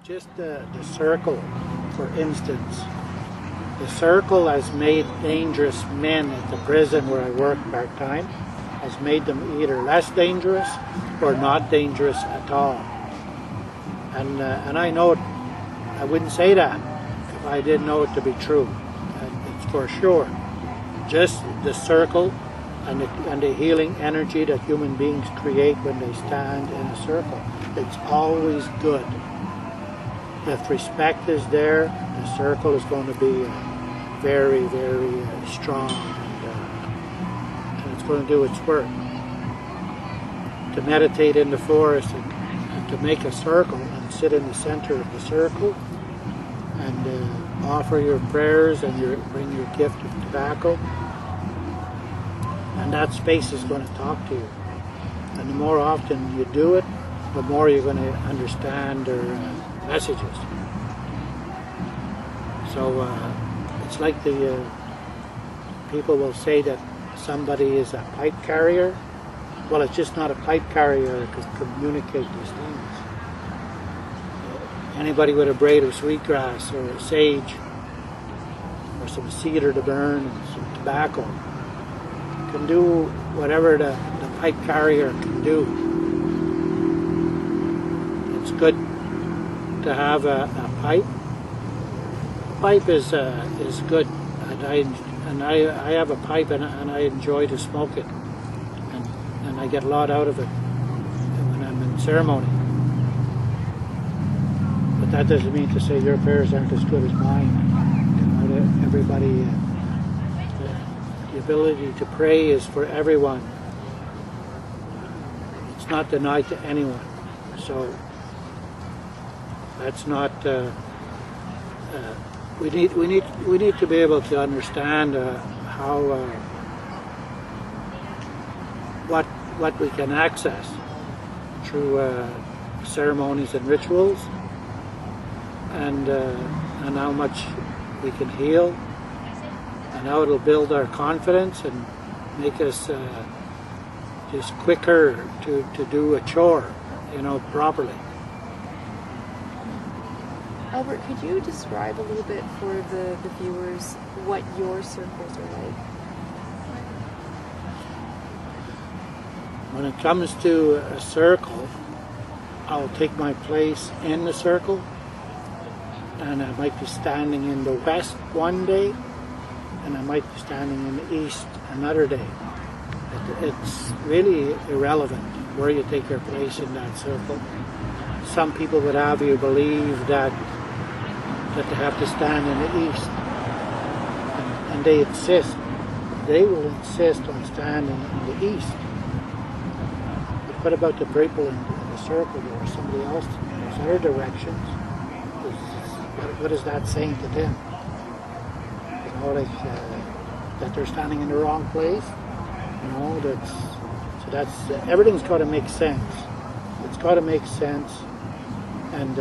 Just the circle, for instance. The circle has made dangerous men at the prison where I work part-time, has made them either less dangerous or not dangerous at all. And I know it, I wouldn't say that if I didn't know it to be true. It's for sure. Just the circle and the healing energy that human beings create when they stand in a circle. It's always good. If respect is there, the circle is going to be very, very strong, and it's going to do its work. To meditate in the forest and to make a circle and sit in the center of the circle and offer your prayers and bring your gift of tobacco, and that space is going to talk to you. And the more often you do it, the more you're going to understand their messages. So it's like the people will say that somebody is a pipe carrier. Well, it's just not a pipe carrier that can communicate these things. Anybody with a braid of sweetgrass or sage or some cedar to burn and some tobacco can do whatever the pipe carrier can do. It's good to have a pipe. A pipe is good, and I have a pipe and I enjoy to smoke it, and I get a lot out of it when I'm in ceremony. But that doesn't mean to say your prayers aren't as good as mine. You know, everybody, the ability to pray is for everyone. It's not denied to anyone. So that's not. We need to be able to understand how what we can access through ceremonies and rituals, and how much we can heal, and how it'll build our confidence and make us just quicker to do a chore, you know, properly. Albert, could you describe a little bit for the viewers what your circles are like? When it comes to a circle, I'll take my place in the circle, and I might be standing in the west one day, and I might be standing in the east another day. It's really irrelevant where you take your place in that circle. Some people would have you believe that they have to stand in the east, and they will insist on standing in the east. But what about the people in the circle or somebody else? There's other directions. What is that saying to them? You know, like that they're standing in the wrong place. You know, that's everything's got to make sense. It's got to make sense, and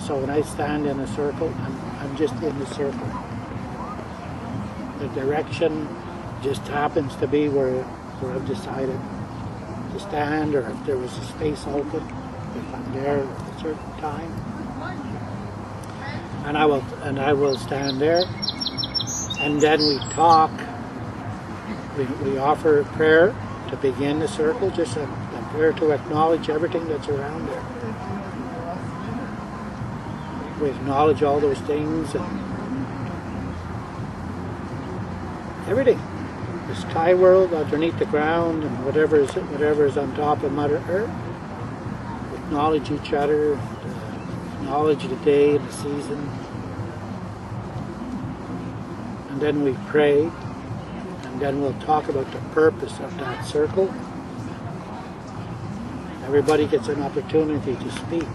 so when I stand in a circle, I'm just in the circle. The direction just happens to be where I've decided to stand, or if there was a space open, if I'm there at a certain time, and I will stand there, and then we talk. We offer a prayer to begin the circle, just a prayer to acknowledge everything that's around there. We acknowledge all those things and everything. The sky world underneath the ground and whatever is on top of Mother Earth. We acknowledge each other, and, acknowledge the day and the season. And then we pray, and then we'll talk about the purpose of that circle. Everybody gets an opportunity to speak.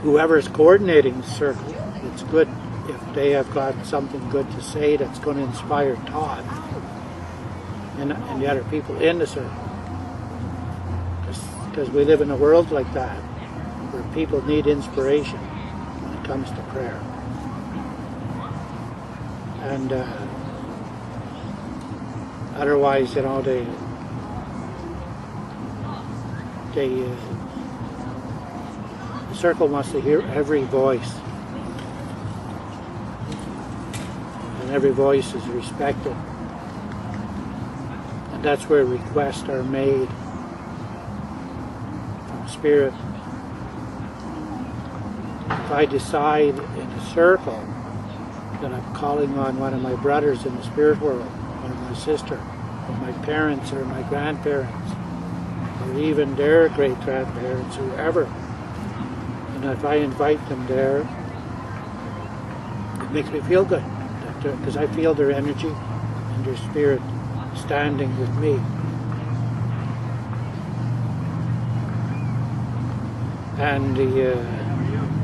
Whoever is coordinating the circle, it's good if they have got something good to say that's going to inspire thought and the other people in the circle. Because we live in a world like that, where people need inspiration when it comes to prayer. And otherwise, you know, circle wants to hear every voice. And every voice is respected. And that's where requests are made from Spirit. If I decide in a circle that I'm calling on one of my brothers in the spirit world, or my sister, or my parents, or my grandparents, or even their great-grandparents, whoever, and if I invite them there, it makes me feel good, because I feel their energy and their spirit standing with me. And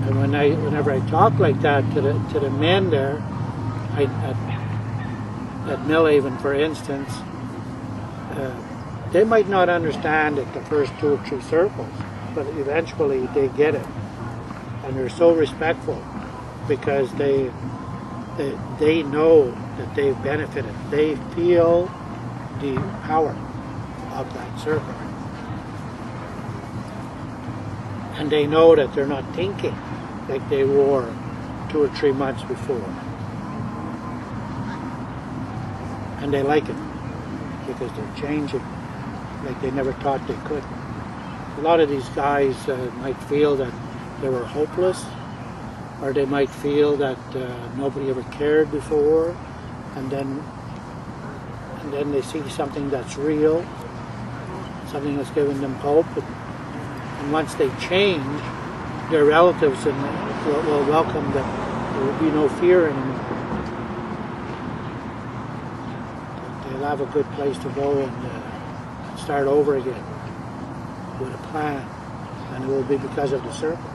and whenever I talk like that to the men there, at Millhaven, for instance, they might not understand it the first 2 or 3 circles, but eventually they get it, and they're so respectful because they know that they've benefited. They feel the power of that circle, and they know that they're not thinking like they were 2 or 3 months before, and they like it because they're changing like they never thought they could. A lot of these guys might feel that they were hopeless, or they might feel that nobody ever cared before, and then they see something that's real, something that's giving them hope, and once they change, their relatives will welcome them. There will be no fear anymore. They'll have a good place to go and start over again with a plan, and it will be because of the circle.